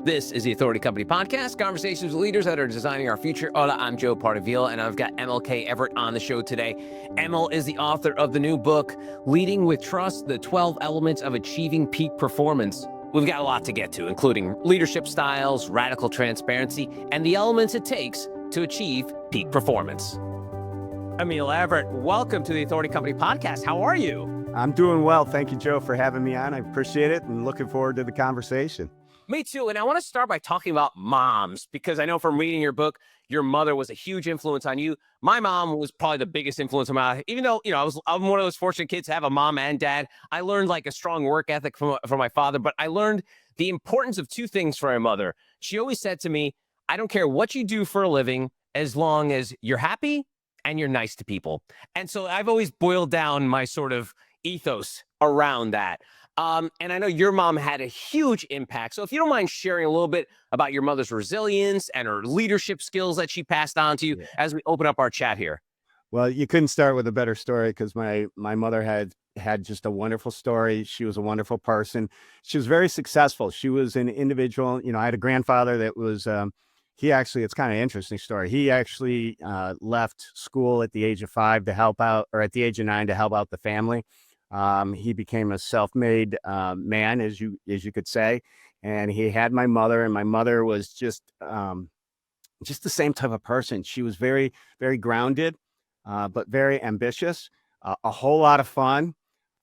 This is the Authority Company Podcast, conversations with leaders that are designing our future. Hola, I'm Joe Pardavila, and I've got Emil K. Everett on the show today. Emil is the author of the new book, Leading with Trust, the 12 Elements of Achieving Peak Performance. We've got a lot to get to, including leadership styles, radical transparency, and the elements it takes to achieve peak performance. Emil Everett, welcome to the Authority Company Podcast. How are you? I'm doing well. Thank you, Joe, for having me on. I appreciate it and looking forward to the conversation. Me too. And I want to start by talking about moms, because I know from reading your book, your mother was a huge influence on you. My mom was probably the biggest influence on my life. Even though, I'm one of those fortunate kids to have a mom and dad. I learned like a strong work ethic from my father, but I learned the importance of two things from my mother. She always said to me, I don't care what you do for a living, as long as you're happy and you're nice to people. And so I've always boiled down my sort of ethos around that. And I know your mom had a huge impact. So if you don't mind sharing a little bit about your mother's resilience and her leadership skills that she passed on to you as we open up our chat here. Well, you couldn't start with a better story, because my mother had just a wonderful story. She was a wonderful person. She was very successful. She was an individual. I had a grandfather that was, it's kind of an interesting story. He actually left school at the age of 5 to help out, or at the age of 9 to help out the family. He became a self-made man, as you could say, and he had my mother, and my mother was just the same type of person. She was very, very grounded, but very ambitious, a whole lot of fun,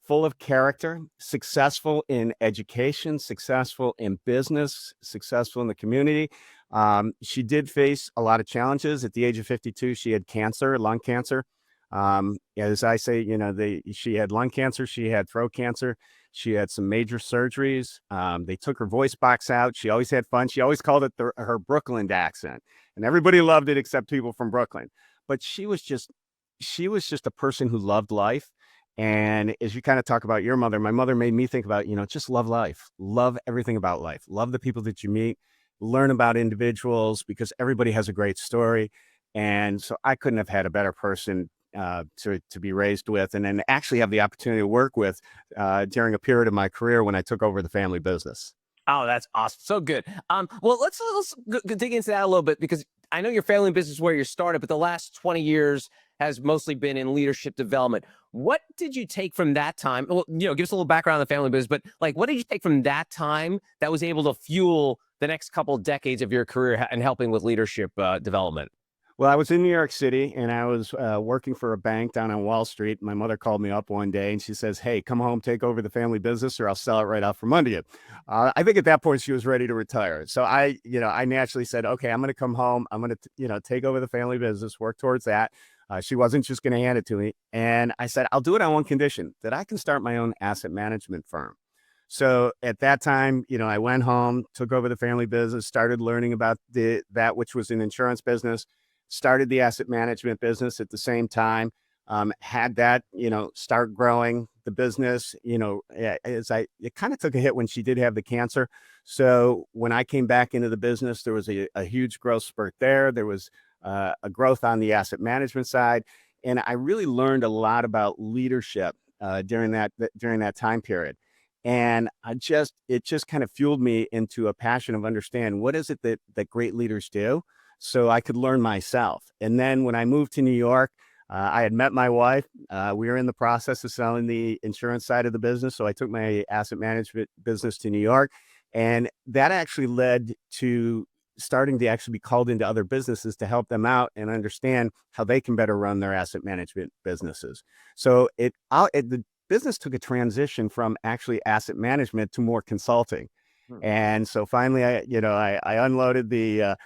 full of character, successful in education, successful in business, successful in the community. She did face a lot of challenges. At the age of 52, she had cancer, lung cancer. As I say, she had lung cancer, she had throat cancer, she had some major surgeries. They took her voice box out. She always had fun. She always called it her Brooklyn accent, and everybody loved it except people from Brooklyn. But she was just a person who loved life. And as you kind of talk about your mother, my mother made me think about, just love life, love everything about life, love the people that you meet, learn about individuals, because everybody has a great story. And so I couldn't have had a better person to be raised with, and then actually have the opportunity to work with during a period of my career when I took over the family business. Oh, that's awesome. So good. Well, let's dig into that a little bit, because I know your family business is where you started, but the last 20 years has mostly been in leadership development. What did you take from that time? Well, give us a little background on the family business, but what did you take from that time that was able to fuel the next couple of decades of your career and helping with leadership development? Well, I was in New York City, and I was working for a bank down on Wall Street. My mother called me up one day and she says, "Hey, come home, take over the family business, or I'll sell it right out from under you." I think at that point she was ready to retire. So I naturally said, "Okay, I'm going to come home. I'm going to, take over the family business, work towards that." She wasn't just going to hand it to me. And I said, "I'll do it on one condition, that I can start my own asset management firm." So at that time, I went home, took over the family business, started learning about that which was an insurance business, started the asset management business at the same time, had that, start growing the business, it kind of took a hit when she did have the cancer. So when I came back into the business, there was a huge growth spurt there. There was a growth on the asset management side. And I really learned a lot about leadership during that time period. And it just kind of fueled me into a passion of understand what is it that great leaders do, so I could learn myself. And then when I moved to New York, I had met my wife. We were in the process of selling the insurance side of the business. So I took my asset management business to New York. And that actually led to starting to actually be called into other businesses to help them out and understand how they can better run their asset management businesses. So the business took a transition from actually asset management to more consulting. And so finally, I unloaded the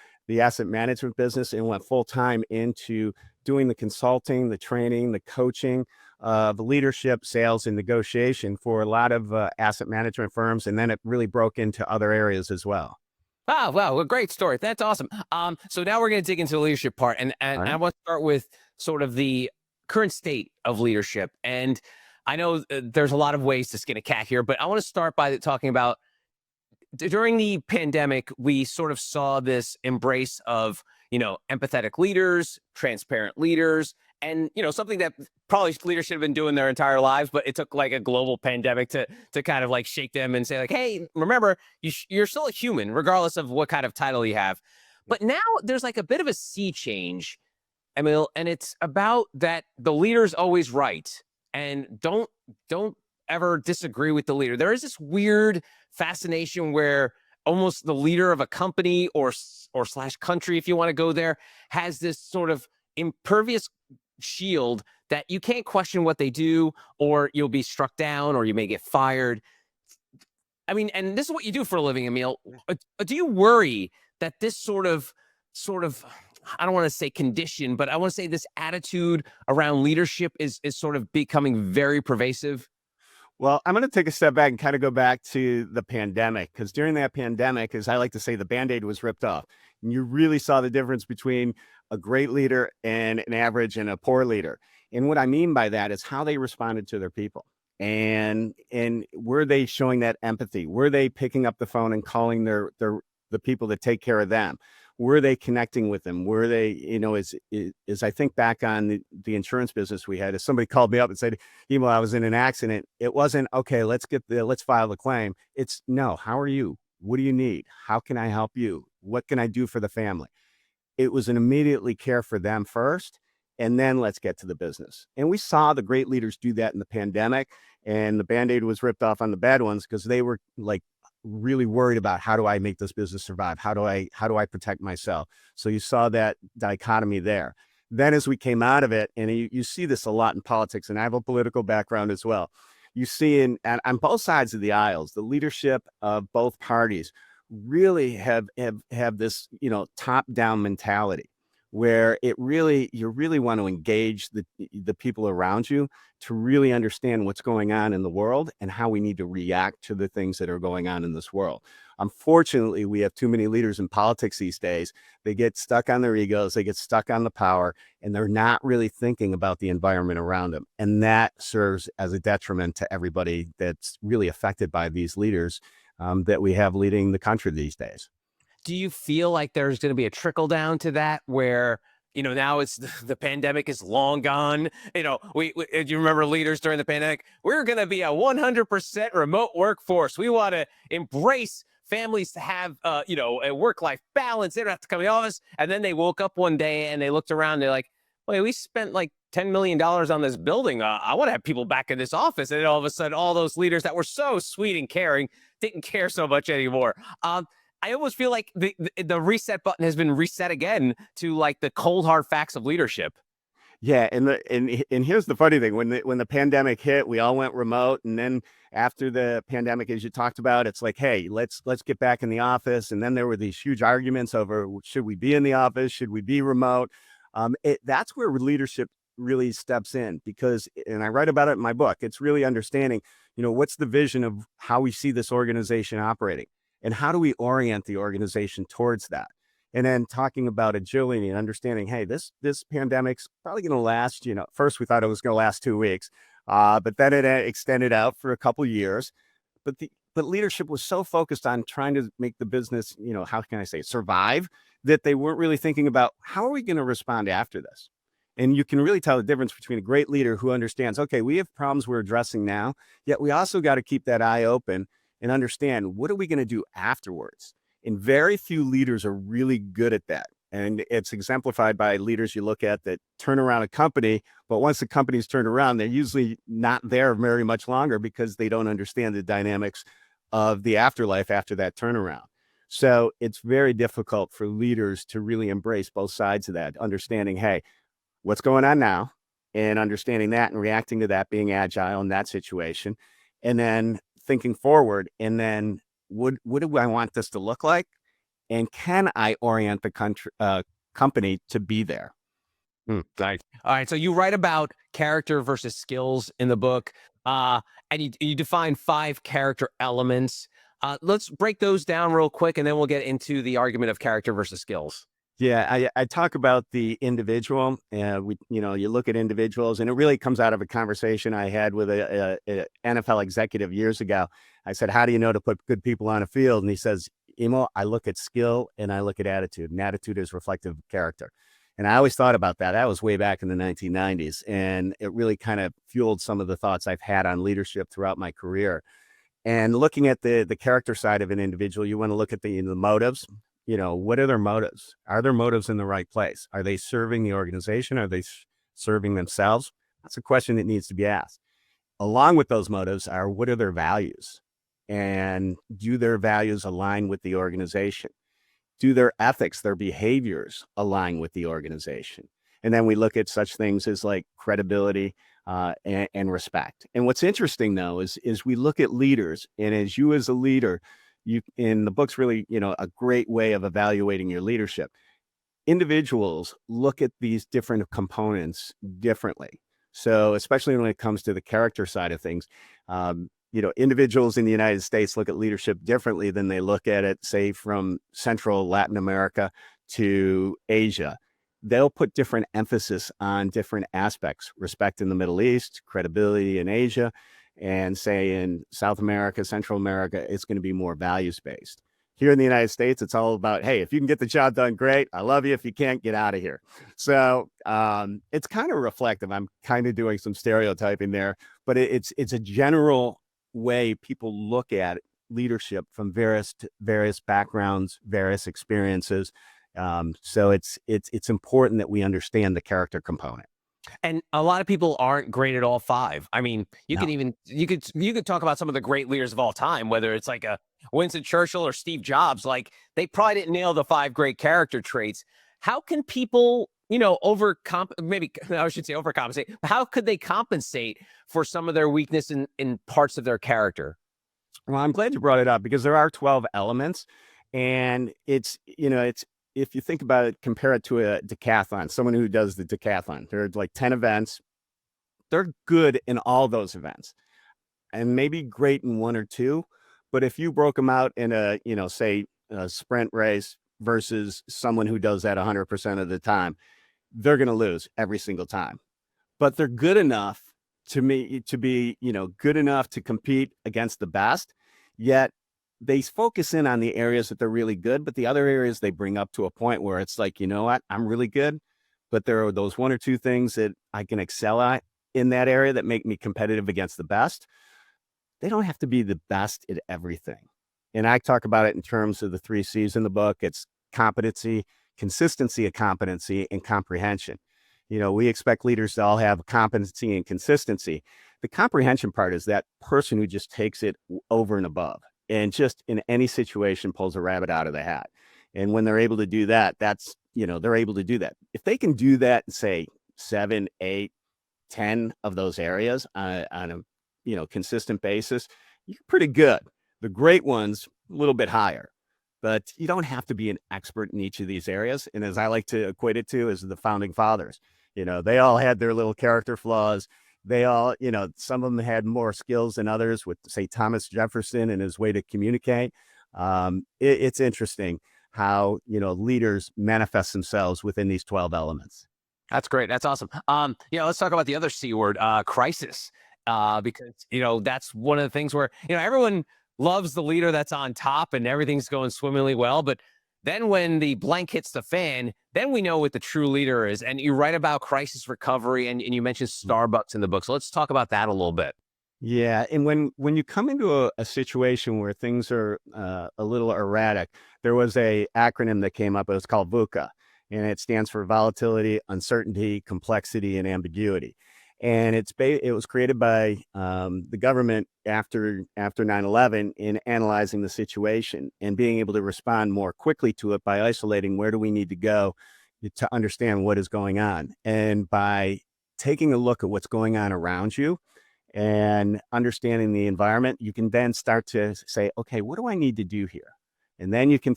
asset management business and went full time into doing the consulting, the training, the coaching, the leadership, sales, and negotiation for a lot of asset management firms. And then it really broke into other areas as well. Wow, a great story. That's awesome. So now we're going to dig into the leadership part, and Right. I want to start with sort of the current state of leadership. And I know there's a lot of ways to skin a cat here, but I want to start by talking about during the pandemic, we sort of saw this embrace of, empathetic leaders, transparent leaders, And, something that probably leaders should have been doing their entire lives, but it took like a global pandemic to kind of like shake them and say like, hey, remember, you're still a human, regardless of what kind of title you have. But now there's like a bit of a sea change, Emil, and it's about that the leader's always right. And don't ever disagree with the leader. There is this weird fascination where almost the leader of a company or slash country, if you want to go there, has this sort of impervious shield that you can't question what they do, or you'll be struck down, or you may get fired. I mean, and this is what you do for a living, Emil. Do you worry that this sort of, I don't want to say condition, but I want to say this attitude around leadership is sort of becoming very pervasive? Well, I'm going to take a step back and kind of go back to the pandemic, because during that pandemic, as I like to say, the Band-Aid was ripped off. And you really saw the difference between a great leader and an average and a poor leader. And what I mean by that is how they responded to their people. And were they showing that empathy? Were they picking up the phone and calling the people that take care of them? Were they connecting with them? Were they, as I think back on the insurance business we had, as somebody called me up and said, Emil, I was in an accident. It wasn't, okay, let's file the claim. It's no, how are you? What do you need? How can I help you? What can I do for the family? It was an immediately care for them first, and then let's get to the business. And we saw the great leaders do that in the pandemic, and the Band-Aid was ripped off on the bad ones because they were like really worried about, how do I make this business survive? How do I protect myself? So you saw that dichotomy there. Then as we came out of it, and you see this a lot in politics, and I have a political background as well. You see on both sides of the aisles, the leadership of both parties really have this, top-down mentality where you really want to engage the people around you to really understand what's going on in the world and how we need to react to the things that are going on in this world. Unfortunately, we have too many leaders in politics these days. They get stuck on their egos, they get stuck on the power, and they're not really thinking about the environment around them. And that serves as a detriment to everybody that's really affected by these leaders that we have leading the country these days. Do you feel like there's going to be a trickle down to that where, now it's the pandemic is long gone? We do you remember leaders during the pandemic? We're going to be a 100% remote workforce. We want to embrace families to have, a work-life balance. They don't have to come to the office. And then they woke up one day and they looked around. They're like, wait, we spent like $10 million on this building. I want to have people back in this office. And then all of a sudden, all those leaders that were so sweet and caring didn't care so much anymore. I almost feel like the reset button has been reset again to like the cold hard facts of leadership. Yeah, and here's the funny thing: when the pandemic hit, we all went remote, and then after the pandemic, as you talked about, it's like, hey, let's get back in the office. And then there were these huge arguments over, should we be in the office, should we be remote? That's where leadership really steps in, because, and I write about it in my book, it's really understanding, what's the vision of how we see this organization operating, and how do we orient the organization towards that? And then talking about agility and understanding, hey, this pandemic's probably going to last, first we thought it was going to last 2 weeks, but then it extended out for a couple of years. But leadership was so focused on trying to make the business, how can I say, survive, that they weren't really thinking about, how are we going to respond after this? And you can really tell the difference between a great leader who understands, okay, we have problems we're addressing now, yet we also got to keep that eye open and understand, what are we going to do afterwards? And very few leaders are really good at that. And it's exemplified by leaders you look at that turn around a company, but once the company's turned around, they're usually not there very much longer because they don't understand the dynamics of the afterlife after that turnaround. So it's very difficult for leaders to really embrace both sides of that, understanding, hey, what's going on now, and understanding that and reacting to that, being agile in that situation, and then thinking forward, and then what do I want this to look like? And can I orient the company to be there? Nice. All right. So you write about character versus skills in the book, and you define 5 character elements. Let's break those down real quick, and then we'll get into the argument of character versus skills. Yeah, I talk about the individual. You look at individuals, and it really comes out of a conversation I had with a NFL executive years ago. I said, how do you know to put good people on a field? And he says, Emil, I look at skill and I look at attitude, and attitude is reflective of character. And I always thought about that. That was way back in the 1990s. And it really kind of fueled some of the thoughts I've had on leadership throughout my career. And looking at the character side of an individual, you want to look at the motives. What are their motives? Are their motives in the right place? Are they serving the organization? Are they serving themselves? That's a question that needs to be asked. Along with those motives are, what are their values? And do their values align with the organization? Do their ethics, their behaviors align with the organization? And then we look at such things as like credibility and respect. And what's interesting though is we look at leaders, and as you as a leader, you in the book's really a great way of evaluating your leadership. Individuals look at these different components differently. So especially when it comes to the character side of things, individuals in the United States look at leadership differently than they look at it, say, from Central Latin America to Asia. They'll put different emphasis on different aspects: respect in the Middle East, credibility in Asia, and say in South America, Central America, it's going to be more values-based. Here in the United States, it's all about, hey, if you can get the job done, great. I love you. If you can't, get out of here. So it's kind of reflective. I'm kind of doing some stereotyping there, but it's a general way people look at leadership from various backgrounds, various experiences. So it's important that we understand the character component. And a lot of people aren't great at all five. I mean, you No. could talk about some of the great leaders of all time, whether it's like a Winston Churchill or Steve Jobs. Like, they probably didn't nail the 5 great character traits. How can people, overcompensate? How could they compensate for some of their weakness in parts of their character? Well, I'm glad you brought it up, because there are 12 elements, and it's if you think about it, compare it to a decathlon, someone who does the decathlon. There are like 10 events. They're good in all those events and maybe great in 1 or 2. But if you broke them out in say a sprint race versus someone who does that 100% of the time, they're going to lose every single time. But they're good enough to be, good enough to compete against the best, yet they focus in on the areas that they're really good, but the other areas they bring up to a point where it's like, you know what, I'm really good, but there are those 1 or 2 things that I can excel at in that area that make me competitive against the best. They don't have to be the best at everything. And I talk about it in terms of the 3 C's in the book. It's competency, consistency of competency, and comprehension. We expect leaders to all have competency and consistency. The comprehension part is that person who just takes it over and above, and just in any situation pulls a rabbit out of the hat. And when they're able to do that, they're able to do that. If they can do that, say 7, 8, 10 of those areas on a consistent basis, you're pretty good. The great ones, a little bit higher, but you don't have to be an expert in each of these areas. And as I like to equate it to, is the founding fathers. They all had their little character flaws. They all, some of them had more skills than others, with, say, Thomas Jefferson and his way to communicate. It's interesting how, leaders manifest themselves within these 12 elements. That's great. That's awesome. Let's talk about the other C word, crisis, because, that's one of the things where, everyone loves the leader that's on top and everything's going swimmingly well. But then when the blank hits the fan, then we know what the true leader is. And you write about crisis recovery, and you mentioned Starbucks in the book. So let's talk about that a little bit. Yeah. And when you come into a situation where things are a little erratic, there was a acronym that came up. It was called VUCA, and it stands for volatility, uncertainty, complexity, and ambiguity. And it was created by the government after 9/11 in analyzing the situation and being able to respond more quickly to it by isolating where do we need to go to understand what is going on. And by taking a look at what's going on around you and understanding the environment, you can then start to say, okay, what do I need to do here? And then you can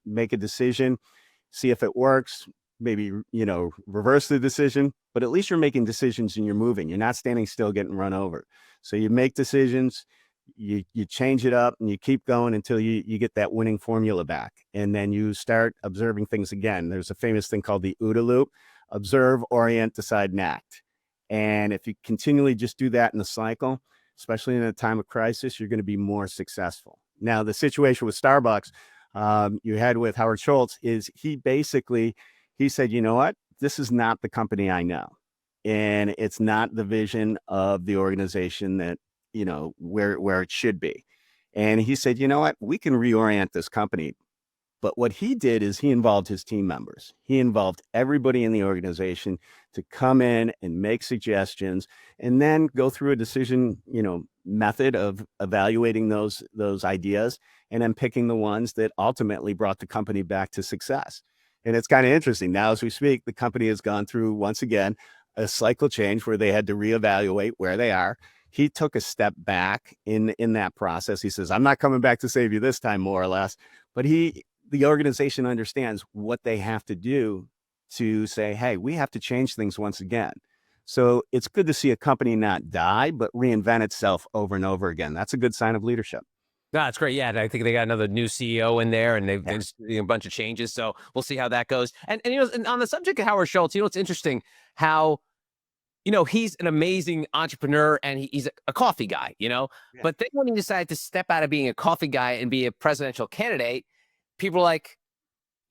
make a decision, see if it works, maybe, reverse the decision, but at least you're making decisions and you're moving. You're not standing still getting run over. So you make decisions, you change it up, and you keep going until you get that winning formula back. And then you start observing things again. There's a famous thing called the OODA loop: observe, orient, decide, and act. And if you continually just do that in the cycle, especially in a time of crisis, you're going to be more successful. Now, the situation with Starbucks you had with Howard Schultz is he basically He said, you know what? This is not the company I know. And it's not the vision of the organization that, where it should be. And he said, you know what? We can reorient this company. But what he did is he involved his team members. He involved everybody in the organization to come in and make suggestions and then go through a decision, method of evaluating those ideas and then picking the ones that ultimately brought the company back to success. And it's kind of interesting. Now, as we speak, the company has gone through, once again, a cycle change where they had to reevaluate where they are. He took a step back in that process. He says, I'm not coming back to save you this time, more or less. But the organization understands what they have to do to say, hey, we have to change things once again. So it's good to see a company not die, but reinvent itself over and over again. That's a good sign of leadership. No, that's great. Yeah, I think they got another new CEO in there, and they've just a bunch of changes. So we'll see how that goes. And and on the subject of Howard Schultz, it's interesting how he's an amazing entrepreneur and he's a coffee guy. Yeah. But then when he decided to step out of being a coffee guy and be a presidential candidate, people are like,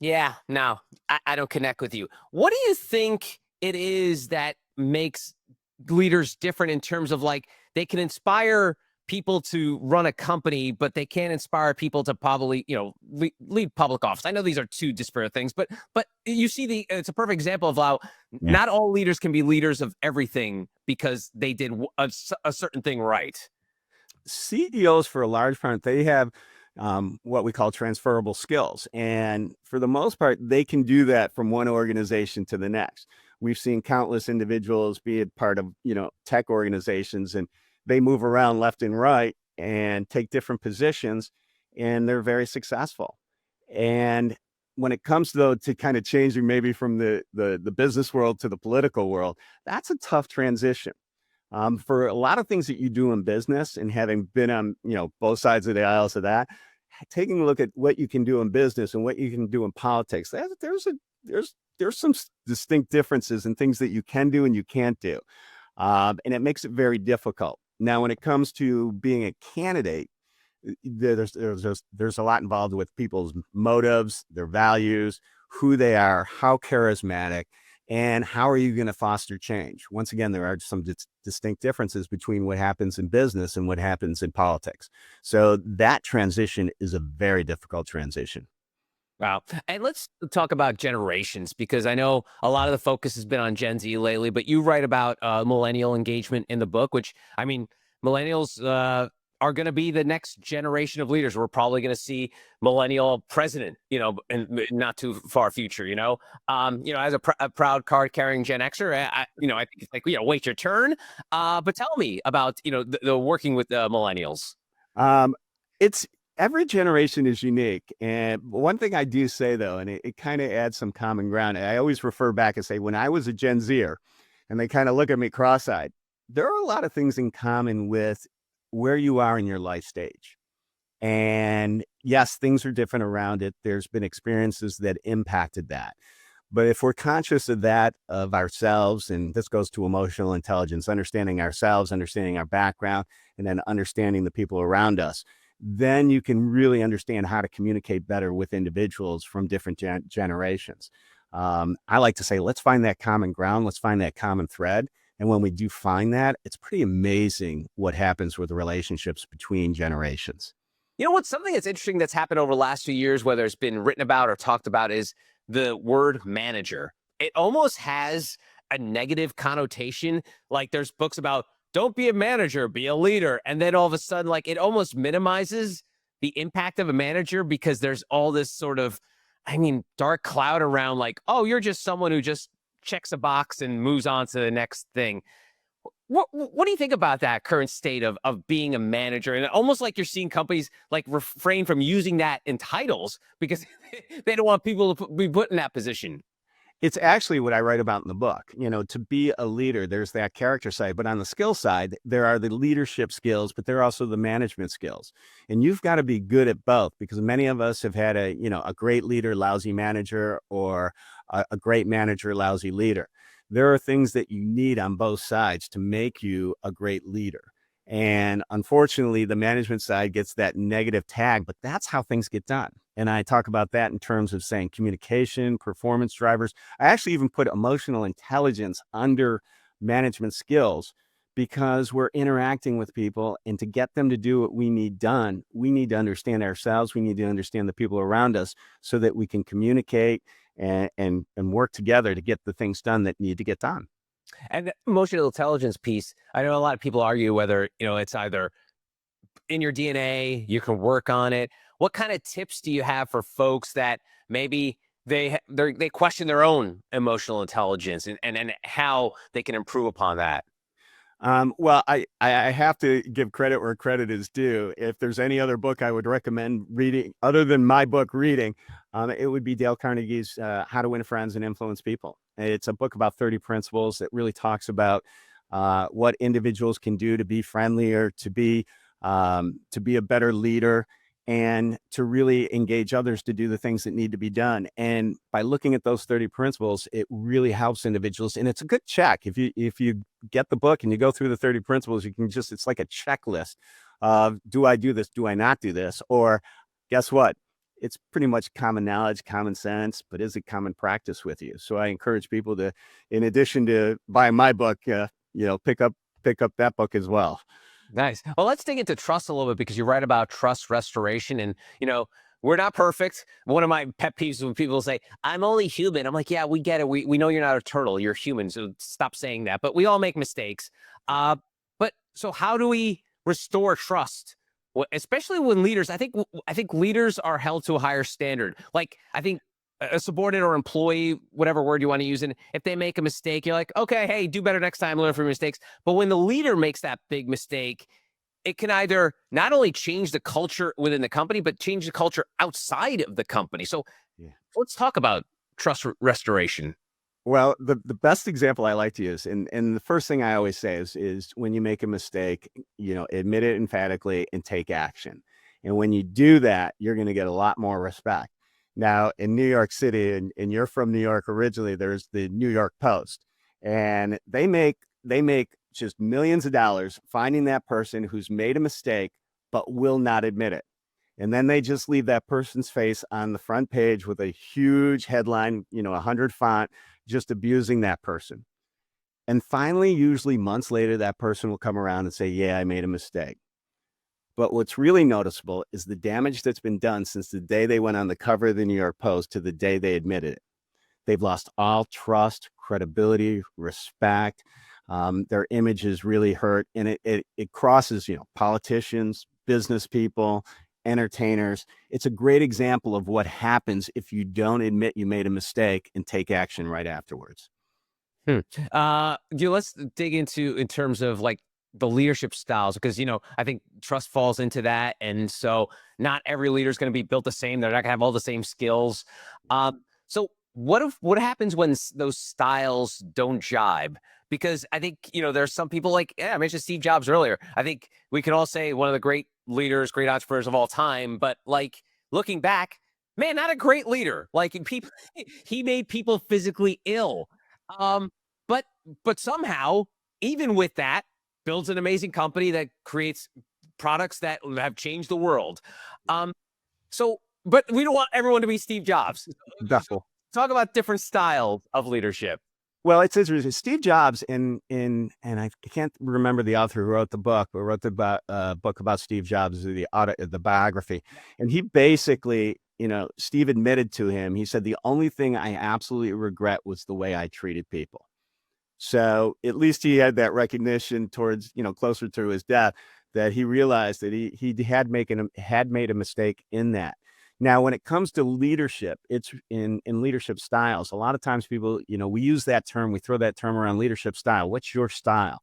yeah, no, I don't connect with you. What do you think it is that makes leaders different in terms of like they can inspire people to run a company, but they can't inspire people to probably, lead public office? I know these are two disparate things, but you see it's a perfect example of how not all leaders can be leaders of everything because they did a certain thing right. CEOs, for a large part, they have what we call transferable skills. And for the most part, they can do that from one organization to the next. We've seen countless individuals be a part of, tech organizations, and they move around left and right and take different positions, and they're very successful. And when it comes, though, to kind of changing maybe from the business world to the political world, that's a tough transition. For a lot of things that you do in business, and having been on, both sides of the aisles of that, taking a look at what you can do in business and what you can do in politics, there's some distinct differences in things that you can do and you can't do. And it makes it very difficult. Now, when it comes to being a candidate, there's a lot involved with people's motives, their values, who they are, how charismatic, and how are you going to foster change? Once again, there are some distinct differences between what happens in business and what happens in politics. So that transition is a very difficult transition. Wow. And let's talk about generations, because I know a lot of the focus has been on Gen Z lately, but you write about millennial engagement in the book, which, I mean, millennials are going to be the next generation of leaders. We're probably going to see millennial president, in not too far future, as a proud card carrying Gen Xer, I think it's like, wait your turn. But tell me about, the working with millennials. It's Every generation is unique. And one thing I do say, though, and it kind of adds some common ground, I always refer back and say, when I was a Gen Zer and they kind of look at me cross-eyed, there are a lot of things in common with where you are in your life stage. And yes, things are different around it. There's been experiences that impacted that. But if we're conscious of that, of ourselves, and this goes to emotional intelligence, understanding ourselves, understanding our background, and then understanding the people around us, then you can really understand how to communicate better with individuals from different generations. I like to say, let's find that common ground. Let's find that common thread. And when we do find that, it's pretty amazing what happens with the relationships between generations. You know what's something that's interesting that's happened over the last few years, whether it's been written about or talked about, is the word manager. It almost has a negative connotation. Like there's books about don't be a manager, be a leader. And then all of a sudden, like it almost minimizes the impact of a manager because there's all this sort of, dark cloud around like, oh, you're just someone who just checks a box and moves on to the next thing. What do you think about that current state of being a manager? And almost like you're seeing companies like refrain from using that in titles because they don't want people to be put in that position. It's actually what I write about in the book. To be a leader, there's that character side, but on the skill side, there are the leadership skills, but there are also the management skills. And you've got to be good at both, because many of us have had a great leader, lousy manager, or a great manager, lousy leader. There are things that you need on both sides to make you a great leader. And unfortunately, the management side gets that negative tag, but that's how things get done. And I talk about that in terms of saying communication, performance drivers. I actually even put emotional intelligence under management skills because we're interacting with people. And to get them to do what we need done, we need to understand ourselves. We need to understand the people around us so that we can communicate and work together to get the things done that need to get done. And the emotional intelligence piece, I know a lot of people argue whether, it's either in your DNA, you can work on it. What kind of tips do you have for folks that maybe they question their own emotional intelligence and how they can improve upon that? Well, I have to give credit where credit is due. If there's any other book I would recommend reading, other than my book reading, it would be Dale Carnegie's How to Win Friends and Influence People. It's a book about 30 principles that really talks about what individuals can do to be friendlier, to be a better leader, and to really engage others to do the things that need to be done. And by looking at those 30 principles, it really helps individuals. And it's a good check. If you get the book and you go through the 30 principles, you can it's like a checklist of, do I do this? Do I not do this? Or guess what? It's pretty much common knowledge, common sense, but is it common practice with you? So I encourage people to, in addition to buying my book, pick up that book as well. Nice. Well, let's dig into trust a little bit because you write about trust restoration and, we're not perfect. One of my pet peeves when people say, I'm only human. I'm like, yeah, we get it. We know you're not a turtle. You're human. So stop saying that. But we all make mistakes. But so how do we restore trust? Well, especially when leaders, I think leaders are held to a higher standard. Like, I think a subordinate or employee, whatever word you want to use, and if they make a mistake, you're like, okay, hey, do better next time, learn from your mistakes. But when the leader makes that big mistake, it can either not only change the culture within the company, but change the culture outside of the company. So Yeah. let's talk about trust restoration. Well, the best example I like to use, and the first thing I always say is when you make a mistake, admit it emphatically and take action. And when you do that, you're going to get a lot more respect. Now, in New York City, and you're from New York originally, there's the New York Post, and they make just millions of dollars finding that person who's made a mistake but will not admit it. And then they just leave that person's face on the front page with a huge headline, 100 font, just abusing that person. And finally, usually months later, that person will come around and say, yeah, I made a mistake. But what's really noticeable is the damage that's been done since the day they went on the cover of the New York Post to the day they admitted it. They've lost all trust, credibility, respect. Their image is really hurt. And it crosses, politicians, business people, entertainers. It's a great example of what happens if you don't admit you made a mistake and take action right afterwards. Let's dig into in terms of like the leadership styles because I think trust falls into that, and so not every leader is going to be built the same. They're not going to have all the same skills. So what happens when those styles don't jibe? Because I think there's some people like I mentioned Steve Jobs earlier. I think we can all say one of the great leaders, great entrepreneurs of all time, but like looking back, man, not a great leader. Like people, he made people physically ill. Um, but somehow, even with that, builds an amazing company that creates products that have changed the world. Um, but we don't want everyone to be Steve Jobs. So Duffel. talk about different styles of leadership. Well, it's interesting. Steve Jobs and I can't remember the author who wrote the book, but wrote the book about Steve Jobs, the biography. And he basically, Steve admitted to him, he said, the only thing I absolutely regret was the way I treated people. So at least he had that recognition towards, closer to his death, that he realized that he had made a mistake in that. Now, when it comes to leadership, it's in leadership styles. A lot of times people, we use that term, we throw that term around, leadership style. What's your style?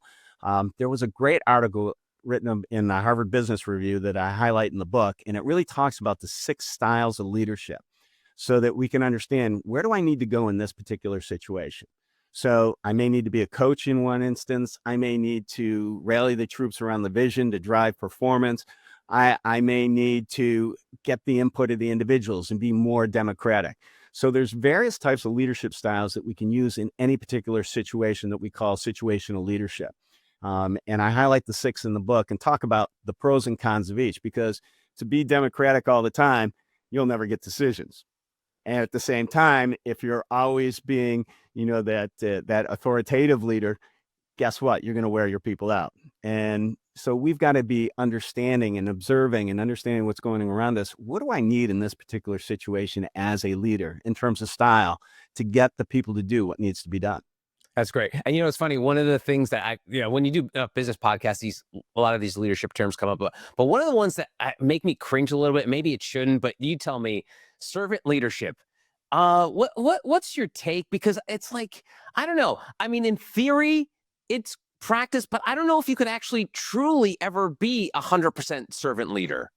There was a great article written in the Harvard Business Review that I highlight in the book, and it really talks about the 6 styles of leadership so that we can understand, where do I need to go in this particular situation? So I may need to be a coach in one instance. I may need to rally the troops around the vision to drive performance. I may need to get the input of the individuals and be more democratic. So there's various types of leadership styles that we can use in any particular situation that we call situational leadership. And I highlight the 6 in the book and talk about the pros and cons of each, because to be democratic all the time, you'll never get decisions. And at the same time, if you're always being, that authoritative leader, guess what? You're going to wear your people out. And so we've got to be understanding and observing and understanding what's going on around us. What do I need in this particular situation as a leader in terms of style to get the people to do what needs to be done? That's great. And it's funny. One of the things that when you do business podcasts, a lot of these leadership terms come up, but one of the ones that make me cringe a little bit, maybe it shouldn't, but you tell me, servant leadership. What's your take? Because it's like, I don't know. I mean, in theory, it's practice, but I don't know if you could actually truly ever be 100% servant leader.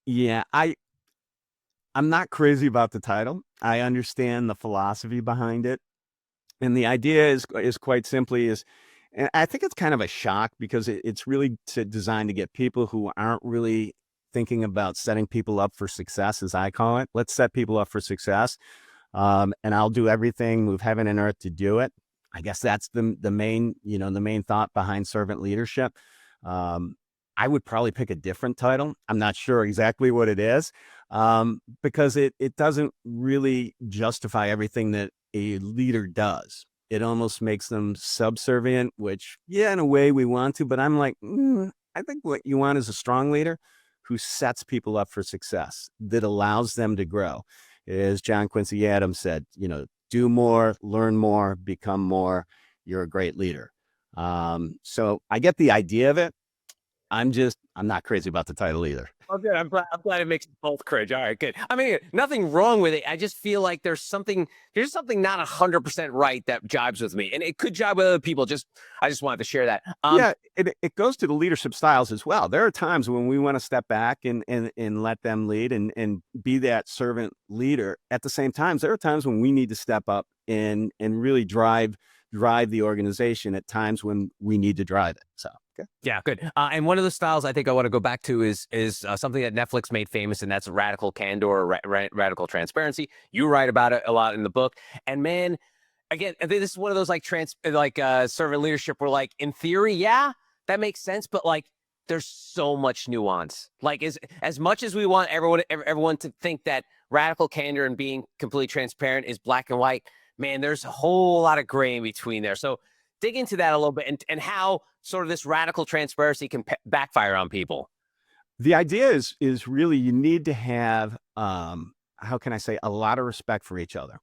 Yeah, I'm not crazy about the title. I understand the philosophy behind it. And the idea is quite simply and I think it's kind of a shock, because it's really designed to get people who aren't really thinking about setting people up for success, as I call it. Let's set people up for success. And I'll do everything, move heaven and earth to do it. I guess that's the main thought behind servant leadership. I would probably pick a different title. I'm not sure exactly what it is, because it doesn't really justify everything that a leader does. It almost makes them subservient, which, yeah, in a way we want to, but I'm like, I think what you want is a strong leader who sets people up for success, that allows them to grow. As John Quincy Adams said, do more, learn more, become more. You're a great leader. So I get the idea of it. I'm not crazy about the title either. Oh, good. I'm glad it makes both cringe. All right, good. I mean, nothing wrong with it. I just feel like there's something not 100% right that jibes with me, and it could jibe with other people. I just wanted to share that. Yeah, it goes to the leadership styles as well. There are times when we want to step back and let them lead and be that servant leader. At the same time, there are times when we need to step up and really drive the organization at times when we need to drive it. So. Okay. Yeah, good. And one of the styles I think I want to go back to is something that Netflix made famous, and that's radical candor, or radical transparency. You write about it a lot in the book. And man, again, I think this is one of those servant leadership where, like, in theory, yeah, that makes sense, but like, there's so much nuance. Like, as much as we want everyone to think that radical candor and being completely transparent is black and white, man, there's a whole lot of gray in between there. So dig into that a little bit, and how sort of this radical transparency can backfire on people. The idea is really, you need to have, how can I say, a lot of respect for each other.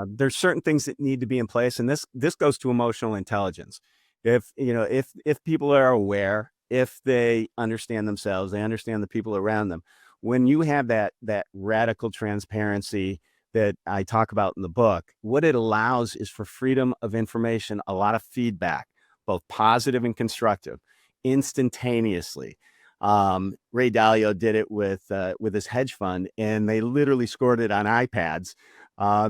There's certain things that need to be in place, and this goes to emotional intelligence. If people are aware, if they understand themselves, they understand the people around them. When you have that radical transparency that I talk about in the book, what it allows is for freedom of information, a lot of feedback, both positive and constructive, instantaneously. Ray Dalio did it with his hedge fund, and they literally scored it on iPads. I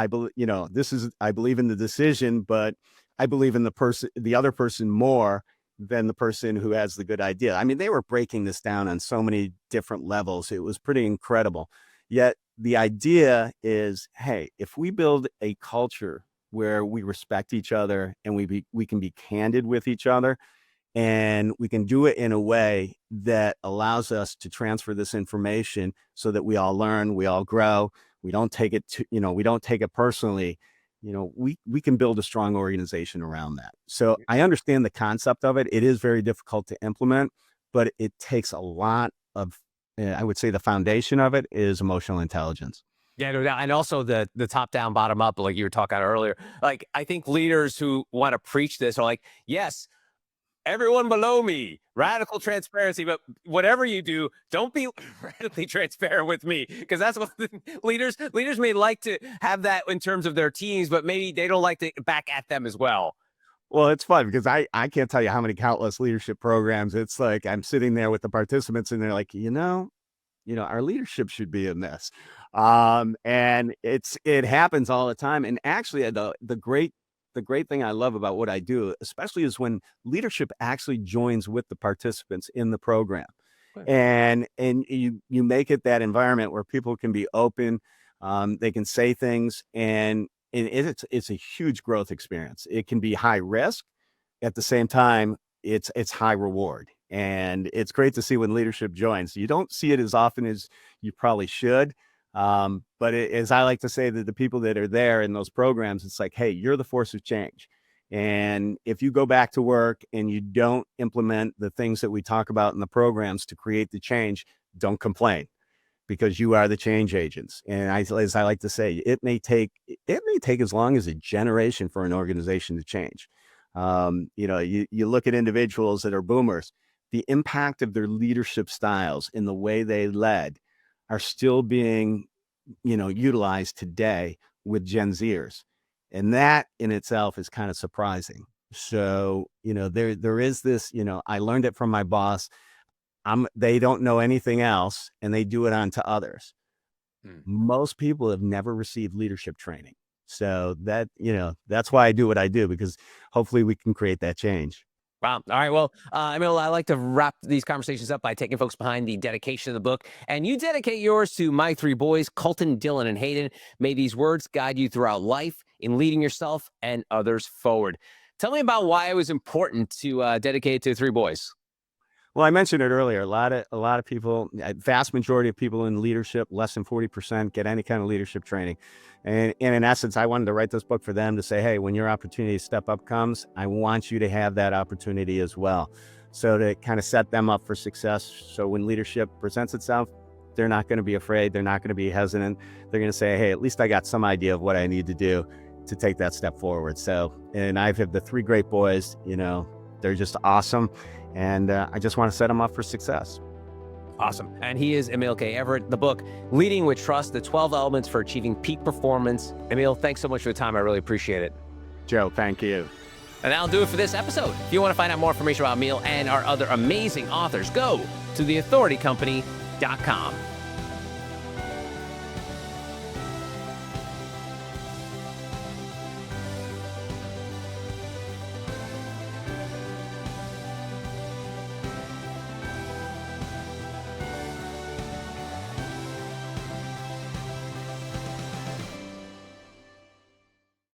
believe in the decision, but I believe in the other person more than the person who has the good idea. I mean, they were breaking this down on so many different levels. It was pretty incredible. Yet the idea is, hey, if we build a culture where we respect each other and we can be candid with each other, and we can do it in a way that allows us to transfer this information so that we all learn, we all grow, we don't take it personally, we can build a strong organization around that. So I understand the concept of it. It is very difficult to implement, but it takes a lot of, I would say the foundation of it is emotional intelligence. Yeah, no doubt. And also the top down, bottom up, like you were talking about earlier. Like, I think leaders who want to preach this are like, yes, everyone below me, radical transparency, but whatever you do, don't be radically transparent with me, because that's what leaders may like to have that in terms of their teams, but maybe they don't like to back at them as well. Well, it's fun because I can't tell you how many countless leadership programs. It's like I'm sitting there with the participants and they're like, our leadership should be in this. And it happens all the time. And actually the great thing I love about what I do, especially, is when leadership actually joins with the participants in the program. Right. And you make it that environment where people can be open, they can say things, and it's a huge growth experience. It can be high risk, at the same time, it's high reward. And it's great to see when leadership joins. You don't see it as often as you probably should. But as I like to say to the people that are there in those programs, it's like, hey, you're the force of change. And if you go back to work and you don't implement the things that we talk about in the programs to create the change, don't complain, because you are the change agents. And as I like to say, it may take as long as a generation for an organization to change. You look at individuals that are boomers, the impact of their leadership styles in the way they led are still being, utilized today with Gen Zers. And that in itself is kind of surprising. So, there is this, I learned it from my boss. They don't know anything else and they do it on to others. Most people have never received leadership training. So that's why I do what I do, because hopefully we can create that change. Wow. All right. Well, Emil, I like to wrap these conversations up by taking folks behind the dedication of the book. And you dedicate yours to my three boys, Colton, Dylan, and Hayden. May these words guide you throughout life in leading yourself and others forward. Tell me about why it was important to dedicate it to three boys. Well, I mentioned it earlier. A lot of people, a vast majority of people in leadership, less than 40% get any kind of leadership training. And in essence, I wanted to write this book for them to say, hey, when your opportunity to step up comes, I want you to have that opportunity as well. So to kind of set them up for success. So when leadership presents itself, they're not going to be afraid. They're not going to be hesitant. They're going to say, hey, at least I got some idea of what I need to do to take that step forward. So, and I've had the three great boys, they're just awesome. And I just want to set them up for success. Awesome. And he is Emil K. Everett. The book, Leading with Trust, the 12 Elements for Achieving Peak Performance. Emil, thanks so much for the time. I really appreciate it. Joe, thank you. And that'll do it for this episode. If you want to find out more information about Emil and our other amazing authors, go to theauthoritycompany.com.